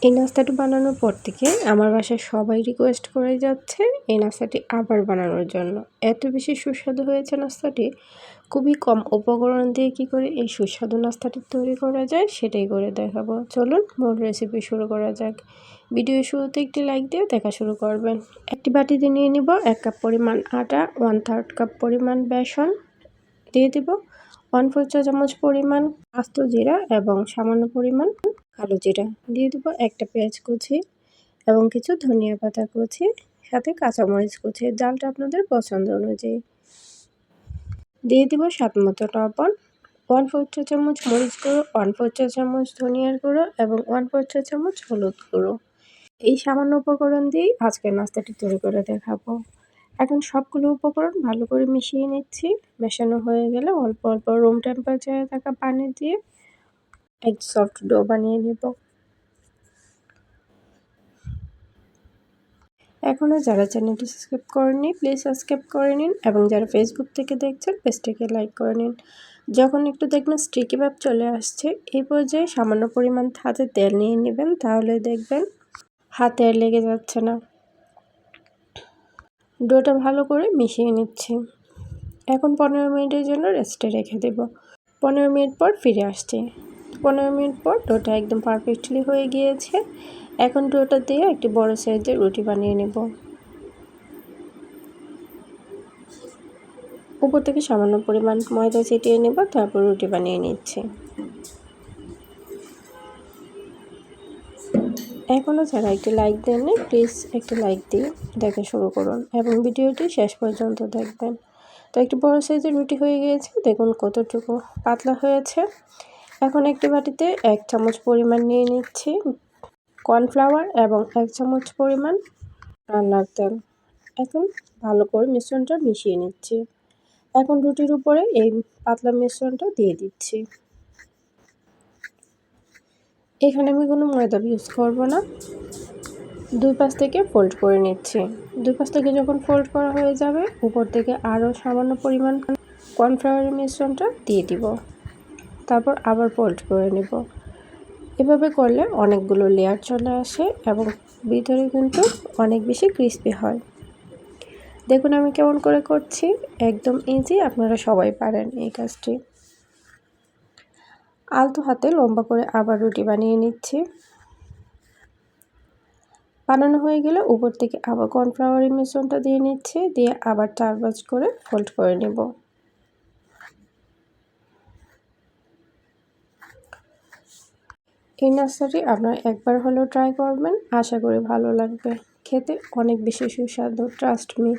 এই নাস্তাটি বানানোর পর থেকে আমার বাসায় সবাই রিকোয়েস্ট করে যাচ্ছে এই নাস্তাটি আবার বানানোর জন্য। এত বেশি সুস্বাদু হয়েছে নাস্তাটি। খুবই কম উপকরণ দিয়ে কী করে এই সুস্বাদু নাস্তাটি তৈরি করা যায় সেটাই করে দেখাবো। চলুন মূল রেসিপি শুরু করা যাক। ভিডিও শুরুতে একটি লাইক দিয়ে দেখা শুরু করবেন। একটি বাটিতে নিয়ে নিব 1 কাপ পরিমাণ আটা, 1/3 কাপ পরিমাণ বেসন দিয়ে দিব, 1/4 চা চামচ পরিমাণ আস্ত জিরা এবং সামান্য পরিমাণ কালো জিরা দিয়ে দেবো, একটা পেঁয়াজ কুচি এবং কিছু ধনিয়া পাতা কুচি, সাথে কাঁচামরিচ কুচি, জালটা আপনাদের পছন্দ অনুযায়ী দিয়ে দিব। স্বাদ মতো লবণ, 1/4 চা চামচ মরিচ গুঁড়ো, 1/4 চা চামচ ধনিয়ার গুঁড়ো এবং 1/4 চা চামচ হলুদ গুঁড়ো। এই সামান্য উপকরণ দিয়েই আজকের নাস্তাটি তৈরি করে দেখাবো। এখন সবগুলো উপকরণ ভালো করে মিশিয়ে নিচ্ছি। মেশানো হয়ে গেলে অল্প অল্প রুম টেম্পারেচারে থাকা পানি দিয়ে এক সফট ডো বানিয়ে নেব। এখনও যারা চ্যানেলটি সাবস্ক্রাইব করেননি প্লিজ সাবস্ক্রাইব করে নিন এবং যারা ফেসবুক থেকে দেখছেন পেজটিকে লাইক করে নিন। যখন একটু দেখবেন স্টিকি ভাব চলে আসছে, এই পর্যায়ে সামান্য পরিমাণ হাতে তেল নিয়ে নেবেন, তাহলে দেখবেন হাতে আর লেগে যাচ্ছে না। ডোটা ভালো করে মিশিয়ে নিচ্ছি। এখন 15 মিনিটের জন্য রেস্টে রেখে দেব। 15 মিনিট পর ফিরে আসছি। 15 মিনিট পর ডোটা একদম পারফেক্টলি হয়ে গিয়েছে। এখন ডোটা দিয়ে একটি বড় সাইজের রুটি বানিয়ে নেব। উপর থেকে সামান্য পরিমাণ ময়দা ছিটিয়ে নেব, তারপর রুটি বানিয়ে নিচ্ছি। এখনও যারা একটি লাইক দেননি প্লিজ একটি লাইক দিয়ে দেখা শুরু করুন এবং ভিডিওটি শেষ পর্যন্ত দেখবেন। তো একটি বড় সাইজের রুটি হয়ে গিয়েছে, দেখুন কতটুকু পাতলা হয়েছে। এখন একটি বাটিতে 1 চামচ পরিমাণ নিয়ে নিচ্ছি কর্নফ্লাওয়ার এবং 1 চামচ পরিমাণ রান্নার তেল। এখন ভালো করে মিশ্রণটা মিশিয়ে নিচ্ছি। এখন রুটির উপরে এই পাতলা মিশ্রণটা দিয়ে দিচ্ছি। এখানে আমি কোনো ময়দা ইউজ করব না। 2 পাশ থেকে ফোল্ড করে নিচ্ছি। 2 পাশ থেকে যখন ফোল্ড করা হয়ে যাবে, উপর থেকে আরও সামান্য পরিমাণ কর্নফ্লাওয়ারের মিশ্রণটা দিয়ে দিব, তারপর আবার ফোল্ড করে নেব। এভাবে করলে অনেকগুলো লেয়ার চলে আসে এবং ভিতরে কিন্তু অনেক বেশি ক্রিস্পি হয়। দেখুন আমি কেমন করে করছি, একদম ইজি, আপনারা সবাই পারেন এই কাজটি। আলতো হাতে লম্বা করে আবার রুটি বানিয়ে নিচ্ছি। বানানো হয়ে গেলে উপর থেকে আবার কর্নফ্লাওয়ারের মিশ্রণটা দিয়ে নিচ্ছি, দিয়ে আবার 4 ভাঁজ করে ফোল্ড করে নেব। এই নাস্তাটি আপনারা একবার হলেও ট্রাই করবেন, আশা করি ভালো লাগবে। খেতে অনেক বেশি সুস্বাদু, ট্রাস্ট মি।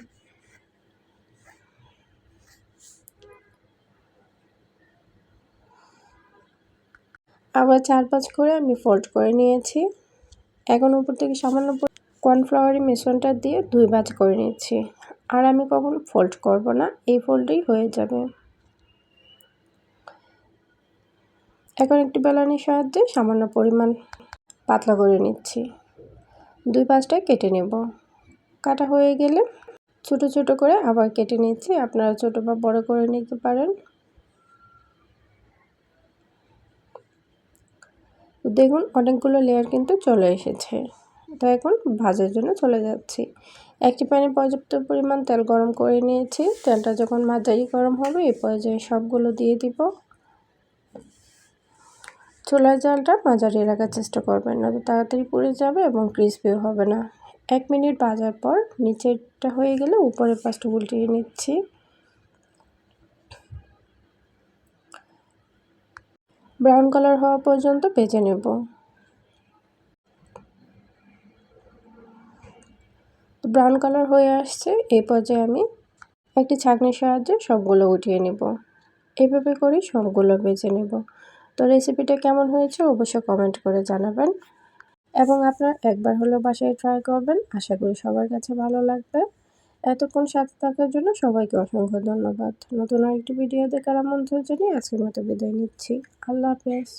আবার 4 ভাঁজ করে আমি ফোল্ড করে নিয়েছি। এখন উপর থেকে সামান্য কর্নফ্লাওয়ারের মিশ্রণটা দিয়ে 2 ভাঁজ করে নিচ্ছি। আর আমি কখনো ফোল্ড করব না, এই ফোল্ডেই হয়ে যাবে। এখন একটি বেলনের সাহায্যে সামান্য পরিমাণ পাতলা করে নিচ্ছি। 2 পাশটা কেটে নেব। কাটা হয়ে গেলে ছোট ছোট করে আবার কেটে নিচ্ছি, আপনারা ছোট বা বড় করে নিতে পারেন। দেখুন অনেকগুলো লেয়ার কিন্তু চলে এসেছে। তো এখন ভাজার জন্য চলে যাচ্ছি। একটি প্যানে পর্যাপ্ত পরিমাণ তেল গরম করে নিয়েছি। তেলটা যখন মাঝারি গরম হবে, এই পর্যায়ে সবগুলো দিয়ে দিব। চুলার জালটা মাঝারি রাখার চেষ্টা করবেন, নয়তো তাড়াতাড়ি পুড়ে যাবে এবং ক্রিসপিও হবে না। 1 মিনিট ভাজার পর নিচেরটা হয়ে গেলে উপরের পাশটা উল্টিয়ে নিচ্ছি। ব্রাউন কালার হওয়া পর্যন্ত ভেজে নেব। ব্রাউন কালার হয়ে আসছে, এই পর্যায়ে আমি একটি ছাঁকনির সাহায্যে সবগুলো উঠিয়ে নেব। এভাবে করে সবগুলো ভেজে নেব। তো রেসিপিটা কেমন হয়েছে অবশ্যই কমেন্ট করে জানাবেন এবং আপনারা একবার হলেও বাসায় ট্রাই করবেন, আশা করি সবার কাছে ভালো লাগবে। এতক্ষণ সাথে থাকার জন্য সবাইকে অসংখ্য ধন্যবাদ। নতুন আরেকটি ভিডিও দেখার আমন্ত্রণ জানিয়ে আজকের মতো বিদায় নিচ্ছি। আল্লাহ হাফেজ।